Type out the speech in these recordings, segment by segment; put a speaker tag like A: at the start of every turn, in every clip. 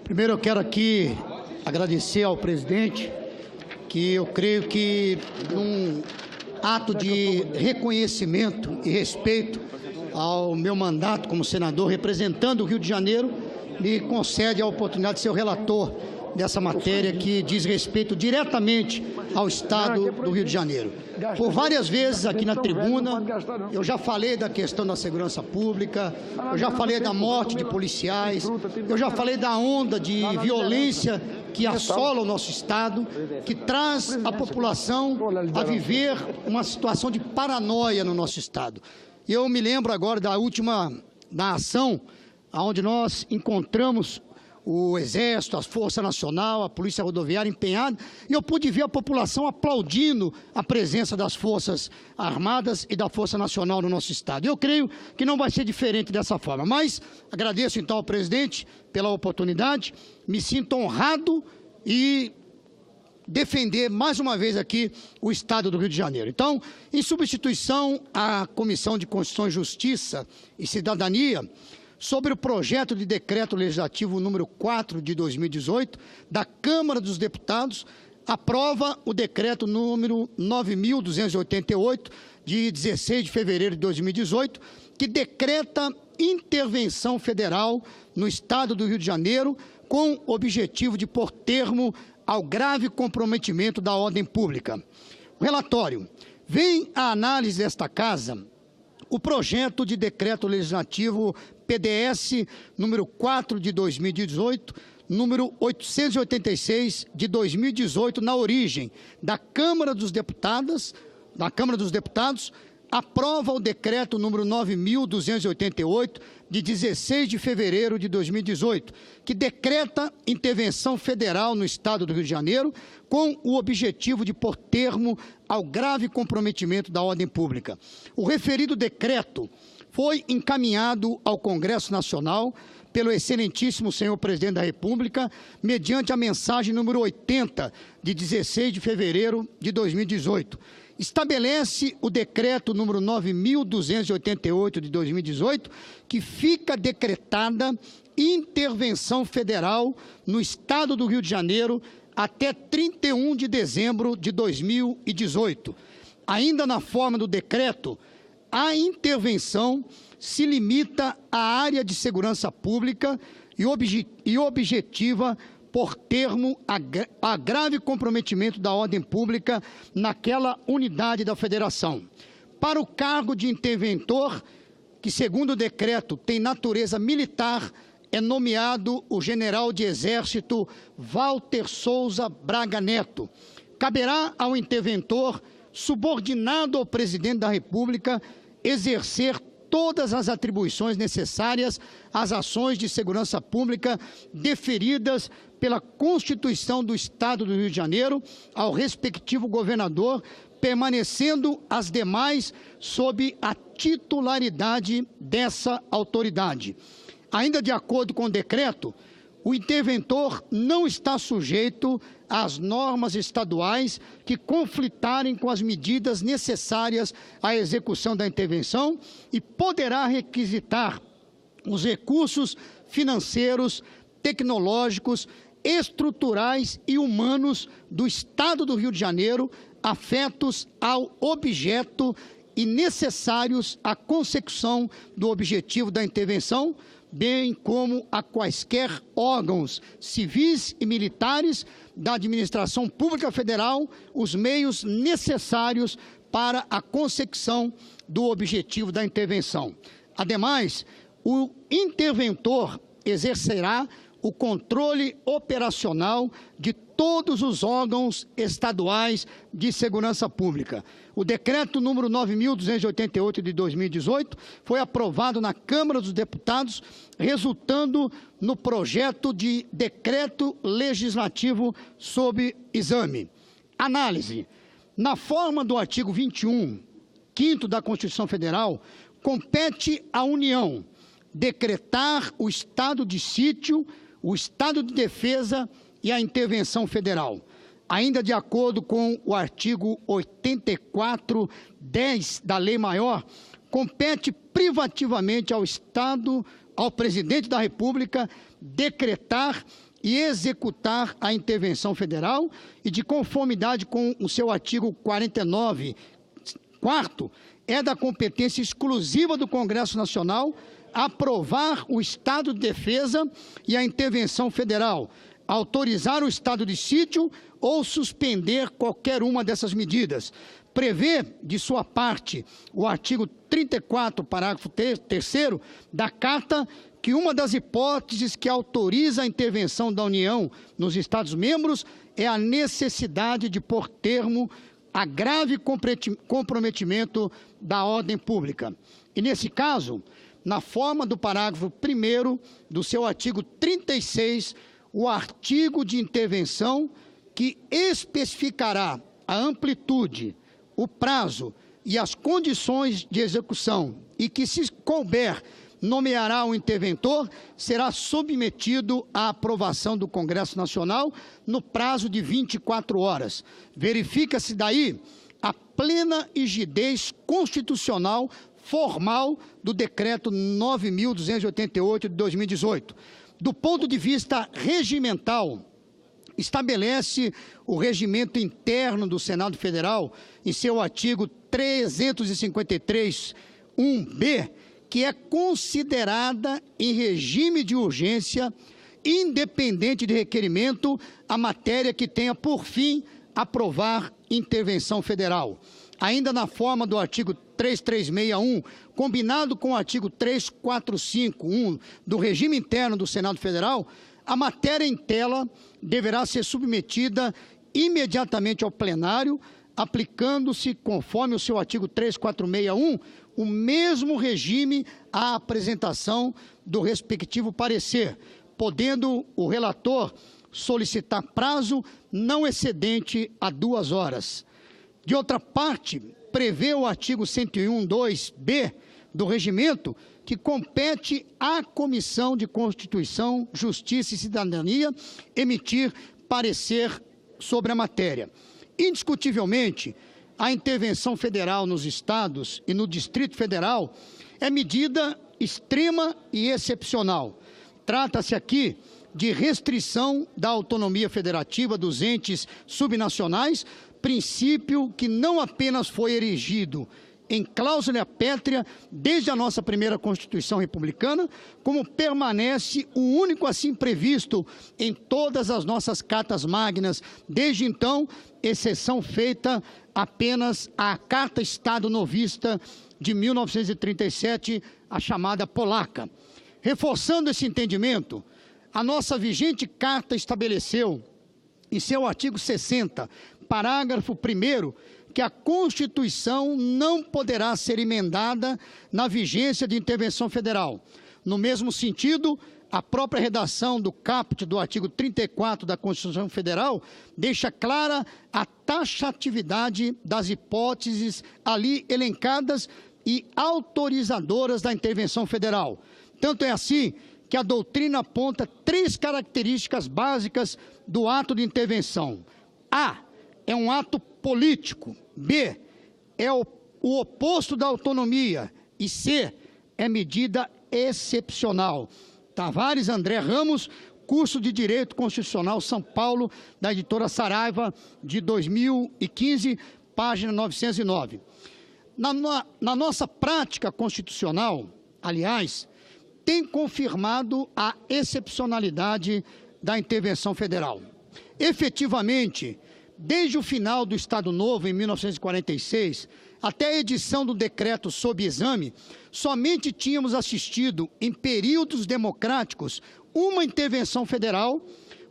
A: Primeiro eu quero aqui agradecer ao presidente, que eu creio que num ato de reconhecimento e respeito ao meu mandato como senador representando o Rio de Janeiro, me concede a oportunidade de ser o relator dessa matéria que diz respeito diretamente ao Estado do Rio de Janeiro. Por várias vezes aqui na tribuna, eu já falei da questão da segurança pública, eu já falei da morte de policiais, eu já falei da onda de violência que assola o nosso Estado, que traz a população a viver uma situação de paranoia no nosso Estado. E eu me lembro agora da ação, onde nós encontramos o Exército, a Força Nacional, a Polícia Rodoviária empenhada, e eu pude ver a população aplaudindo a presença das Forças Armadas e da Força Nacional no nosso Estado. Eu creio que não vai ser diferente dessa forma, mas agradeço então ao presidente pela oportunidade, me sinto honrado e defender mais uma vez aqui o Estado do Rio de Janeiro. Então, em substituição à Comissão de Constituição e Justiça e Cidadania, sobre o projeto de decreto legislativo número 4 de 2018, da Câmara dos Deputados, aprova o decreto número 9.288, de 16 de fevereiro de 2018, que decreta intervenção federal no Estado do Rio de Janeiro, com o objetivo de pôr termo ao grave comprometimento da ordem pública. O relatório vem à análise desta Casa o projeto de decreto legislativo PDS número 4 de 2018, número 886 de 2018, na origem da Câmara dos Deputados, aprova o decreto número 9.288 de 16 de fevereiro de 2018, que decreta intervenção federal no Estado do Rio de Janeiro com o objetivo de pôr termo ao grave comprometimento da ordem pública. O referido decreto foi encaminhado ao Congresso Nacional pelo excelentíssimo senhor presidente da República, mediante a mensagem número 80, de 16 de fevereiro de 2018. Estabelece o decreto número 9.288 de 2018, que fica decretada intervenção federal no Estado do Rio de Janeiro até 31 de dezembro de 2018. Ainda na forma do decreto, a intervenção se limita à área de segurança pública e objetiva por termo a grave comprometimento da ordem pública naquela unidade da federação. Para o cargo de interventor, que segundo o decreto tem natureza militar, é nomeado o general de Exército Walter Souza Braga Neto. Caberá ao interventor, subordinado ao presidente da República, exercer todas as atribuições necessárias às ações de segurança pública deferidas pela Constituição do Estado do Rio de Janeiro ao respectivo governador, permanecendo as demais sob a titularidade dessa autoridade. Ainda de acordo com o decreto, o interventor não está sujeito às normas estaduais que conflitarem com as medidas necessárias à execução da intervenção e poderá requisitar os recursos financeiros, tecnológicos, estruturais e humanos do Estado do Rio de Janeiro, afetos ao objeto e necessários à consecução do objetivo da intervenção, bem como a quaisquer órgãos civis e militares da administração pública federal, os meios necessários para a consecução do objetivo da intervenção. Ademais, o interventor exercerá o controle operacional de todos os órgãos estaduais de segurança pública. O decreto número 9.288 de 2018 foi aprovado na Câmara dos Deputados, resultando no projeto de decreto legislativo sob exame. Análise. Na forma do artigo 21, 5º da Constituição Federal, compete à União decretar o estado de sítio, o estado de defesa e a intervenção federal. Ainda de acordo com o artigo 84(10) da Lei Maior, compete privativamente ao Estado ao presidente da República decretar e executar a intervenção federal e, de conformidade com o seu artigo 49, quarto, é da competência exclusiva do Congresso Nacional aprovar o estado de defesa e a intervenção federal, autorizar o estado de sítio ou suspender qualquer uma dessas medidas. Prevê, de sua parte, o artigo 34, parágrafo 3º da Carta, que uma das hipóteses que autoriza a intervenção da União nos Estados-membros é a necessidade de pôr termo a grave comprometimento da ordem pública. E, nesse caso, na forma do parágrafo 1º do seu artigo 36, o artigo de intervenção que especificará a amplitude, o prazo e as condições de execução e que, se couber, nomeará o interventor, será submetido à aprovação do Congresso Nacional no prazo de 24 horas. Verifica-se daí a plena rigidez constitucional formal do Decreto 9.288 de 2018. Do ponto de vista regimental, estabelece o regimento interno do Senado Federal, em seu artigo 353(1)b, que é considerada em regime de urgência, independente de requerimento, a matéria que tenha por fim aprovar intervenção federal. Ainda na forma do artigo 3361, combinado com o artigo 345(1) do regime interno do Senado Federal, a matéria em tela deverá ser submetida imediatamente ao plenário, aplicando-se, conforme o seu artigo 3461, o mesmo regime à apresentação do respectivo parecer, podendo o relator solicitar prazo não excedente a 2 horas. De outra parte, prevê o artigo 101(2)b do regimento que compete à Comissão de Constituição, Justiça e Cidadania emitir parecer sobre a matéria. Indiscutivelmente, a intervenção federal nos estados e no Distrito Federal é medida extrema e excepcional. Trata-se aqui de restrição da autonomia federativa dos entes subnacionais, princípio que não apenas foi erigido em cláusula pétrea desde a nossa primeira Constituição republicana, como permanece o único assim previsto em todas as nossas cartas magnas, desde então, exceção feita apenas à Carta Estado Novista de 1937, a chamada polaca. Reforçando esse entendimento, a nossa vigente Carta estabeleceu, em seu artigo 60, parágrafo 1º, que a Constituição não poderá ser emendada na vigência de intervenção federal. No mesmo sentido, a própria redação do caput do artigo 34 da Constituição Federal deixa clara a taxatividade das hipóteses ali elencadas e autorizadoras da intervenção federal. Tanto é assim que a doutrina aponta 3 características básicas do ato de intervenção. A, é um ato político. B, é o oposto da autonomia. E C, é medida excepcional. Tavares André Ramos, curso de Direito Constitucional, São Paulo, da editora Saraiva, de 2015, página 909. Na nossa prática constitucional, aliás, tem confirmado a excepcionalidade da intervenção federal. Efetivamente, desde o final do Estado Novo, em 1946, até a edição do decreto sob exame, somente tínhamos assistido, em períodos democráticos, uma intervenção federal,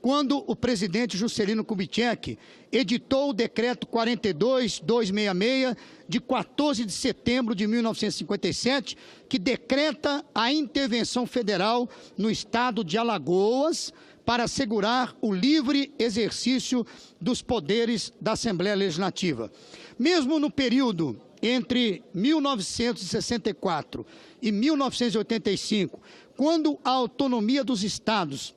A: quando o presidente Juscelino Kubitschek editou o decreto 42.266, de 14 de setembro de 1957, que decreta a intervenção federal no estado de Alagoas, para assegurar o livre exercício dos poderes da Assembleia Legislativa. Mesmo no período entre 1964 e 1985, quando a autonomia dos estados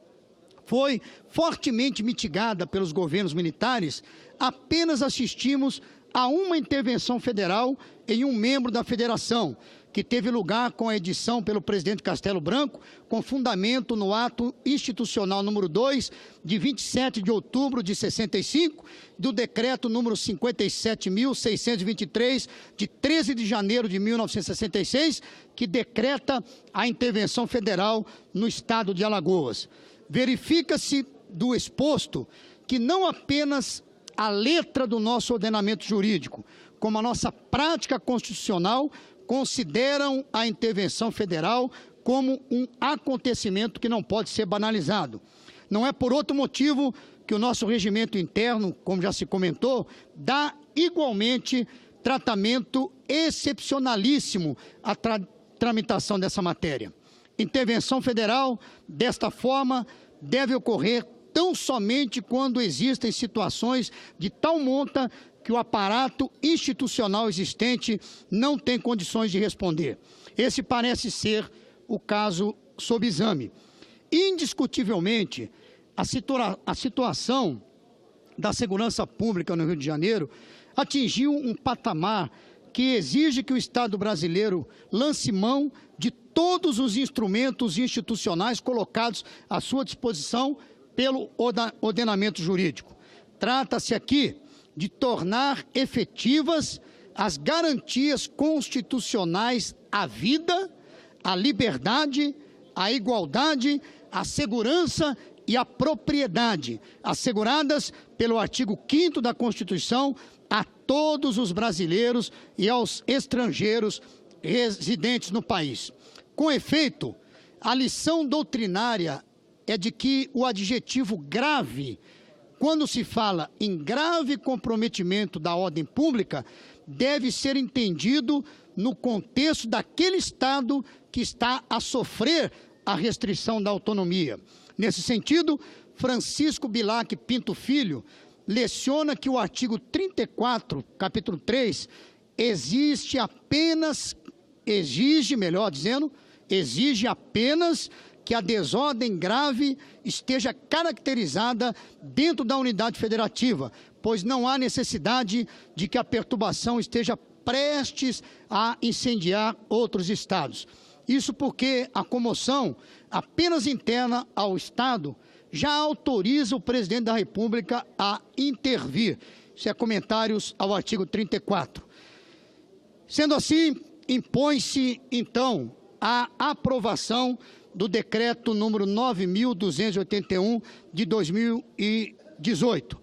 A: foi fortemente mitigada pelos governos militares, apenas assistimos a uma intervenção federal em um membro da federação, que teve lugar com a edição pelo presidente Castelo Branco, com fundamento no ato institucional número 2, de 27 de outubro de 65, do decreto número 57.623, de 13 de janeiro de 1966, que decreta a intervenção federal no estado de Alagoas. Verifica-se do exposto que não apenas a letra do nosso ordenamento jurídico, como a nossa prática constitucional, consideram a intervenção federal como um acontecimento que não pode ser banalizado. Não é por outro motivo que o nosso regimento interno, como já se comentou, dá igualmente tratamento excepcionalíssimo à tramitação dessa matéria. Intervenção federal, desta forma, deve ocorrer tão somente quando existem situações de tal monta que o aparato institucional existente não tem condições de responder. Esse parece ser o caso sob exame. Indiscutivelmente, a situação da segurança pública no Rio de Janeiro atingiu um patamar que exige que o Estado brasileiro lance mão de todos os instrumentos institucionais colocados à sua disposição pelo ordenamento jurídico. Trata-se aqui de tornar efetivas as garantias constitucionais à vida, à liberdade, à igualdade, à segurança e à propriedade, asseguradas pelo artigo 5º da Constituição a todos os brasileiros e aos estrangeiros residentes no país. Com efeito, a lição doutrinária é de que o adjetivo grave, quando se fala em grave comprometimento da ordem pública, deve ser entendido no contexto daquele Estado que está a sofrer a restrição da autonomia. Nesse sentido, Francisco Bilac Pinto Filho leciona que o artigo 34, capítulo 3, exige apenas que a desordem grave esteja caracterizada dentro da unidade federativa, pois não há necessidade de que a perturbação esteja prestes a incendiar outros estados. Isso porque a comoção, apenas interna ao Estado, já autoriza o presidente da República a intervir. Isso é comentários ao artigo 34. Sendo assim, impõe-se, então, a aprovação do decreto número 9.281 de 2018.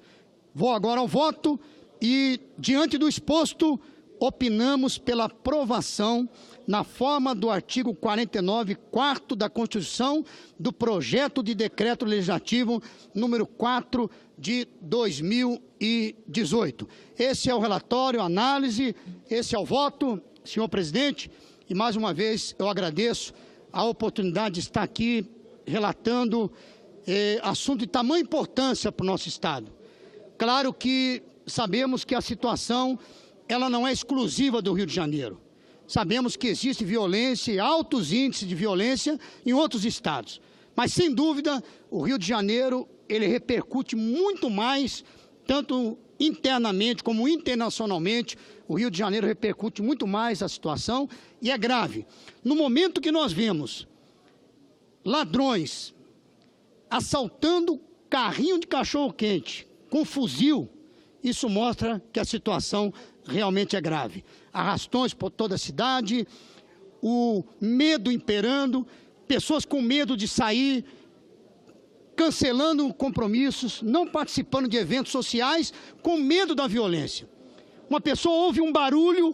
A: Vou agora ao voto e, diante do exposto, opinamos pela aprovação, na forma do artigo 49, 4º da Constituição, do projeto de decreto legislativo número 4 de 2018. Esse é o relatório, a análise, esse é o voto, senhor presidente, e mais uma vez eu agradeço a oportunidade de estar aqui relatando assunto de tamanha importância para o nosso Estado. Claro que sabemos que a situação ela não é exclusiva do Rio de Janeiro. Sabemos que existe violência, altos índices de violência em outros estados. Mas, sem dúvida, o Rio de Janeiro ele repercute muito mais, tanto internamente como internacionalmente. O Rio de Janeiro repercute muito mais a situação e é grave. No momento que nós vemos ladrões assaltando carrinho de cachorro-quente com fuzil, isso mostra que a situação realmente é grave. Arrastões por toda a cidade, o medo imperando, pessoas com medo de sair, cancelando compromissos, não participando de eventos sociais, com medo da violência. Uma pessoa ouve um barulho,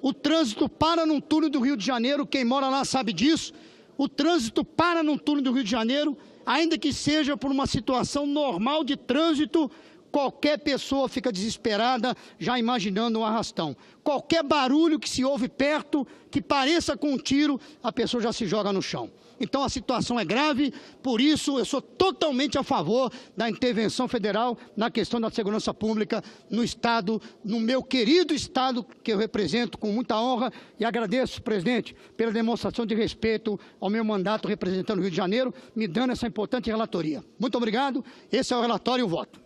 A: o trânsito para num túnel do Rio de Janeiro, quem mora lá sabe disso, o trânsito para num túnel do Rio de Janeiro, ainda que seja por uma situação normal de trânsito, qualquer pessoa fica desesperada, já imaginando um arrastão. Qualquer barulho que se ouve perto, que pareça com um tiro, a pessoa já se joga no chão. Então a situação é grave, por isso eu sou totalmente a favor da intervenção federal na questão da segurança pública no Estado, no meu querido Estado, que eu represento com muita honra, e agradeço, presidente, pela demonstração de respeito ao meu mandato representando o Rio de Janeiro, me dando essa importante relatoria. Muito obrigado, esse é o relatório e o voto.